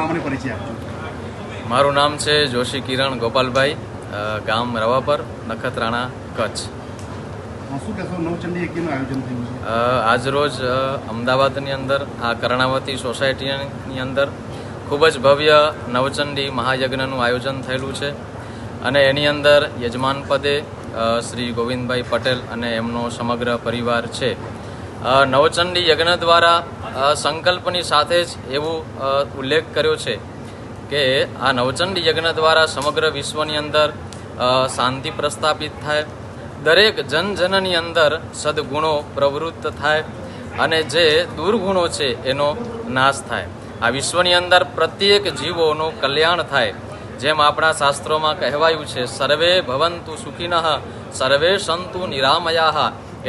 નામ અને પરિચય આપજો. મારું નામ છે જોશી કિરણ ગોપાલભાઈ, ગામ રવાપર, નખત્રાણા, કચ્છ. શું કહેશો, નવચંડી યજ્ઞનું આયોજન થયું છે? આજરોજ અમદાવાદની અંદર આ કર્ણાવતી સોસાયટીની અંદર ખૂબ જ ભવ્ય નવચંડી મહાયજ્ઞનું આયોજન થયેલું છે અને એની અંદર યજમાન પદે શ્રી ગોવિંદભાઈ પટેલ અને એમનો સમગ્ર પરિવાર છે. નવચંડી યજ્ઞ દ્વારા સંકલ્પની સાથે જ એવું ઉલ્લેખ કર્યો છે કે આ નવચંડી યજ્ઞ દ્વારા સમગ્ર વિશ્વની અંદર શાંતિ પ્રસ્થાપિત થાય, દરેક જનજનની અંદર સદગુણો પ્રવૃત્ત થાય અને જે દુર્ગુણો છે એનો નાશ થાય. આ વિશ્વની અંદર પ્રત્યેક જીવોનું કલ્યાણ થાય. જેમ આપણા શાસ્ત્રોમાં કહેવાયું છે, સર્વે ભવંતુ સુખિનઃ સર્વે સંતુ નિરામયાઃ,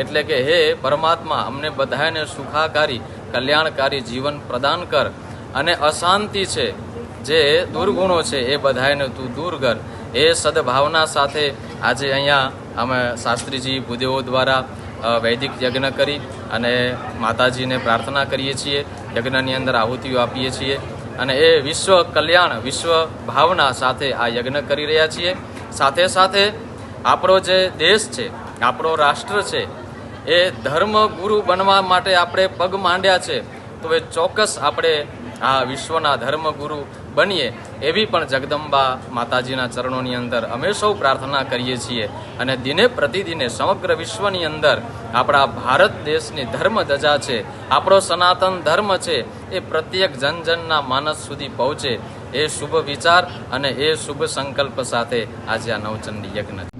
એટલે કે હે પરમાત્મા, અમને બધાને સુખાકારી કલ્યાણકારી જીવન પ્રદાન કર અને અશાંતિ છે, જે દુર્ગુણો છે એ બધાને તું દૂર કર. એ સદભાવના સાથે આજે અહીંયા અમે શાસ્ત્રીજી ભૂદેવો દ્વારા વૈદિક યજ્ઞ કરી અને માતાજીને પ્રાર્થના કરીએ છીએ, યજ્ઞની અંદર આહુતિઓ આપીએ છીએ અને એ વિશ્વ કલ્યાણ, વિશ્વ ભાવના સાથે આ યજ્ઞ કરી રહ્યા છીએ. સાથે સાથે આપણો જે દેશ છે, આપણો રાષ્ટ્ર છે, એ ધર્મ ગુરુ બનવા માટે આપણે પગ માંડ્યા છે, તો એ ચોક્કસ આપણે આ વિશ્વના ધર્મગુરુ બનીએ એવી પણ જગદંબા માતાજીના ચરણોની અંદર અમે સૌ પ્રાર્થના કરીએ છીએ. અને દિને પ્રતિદિને સમગ્ર વિશ્વની અંદર આપણા ભારત દેશની ધર્મ ધજા છે, આપણો સનાતન ધર્મ છે, એ પ્રત્યેક જનજનના માનસ સુધી પહોંચે એ શુભ વિચાર અને એ શુભ સંકલ્પ સાથે આજે આ નવચંડી યજ્ઞ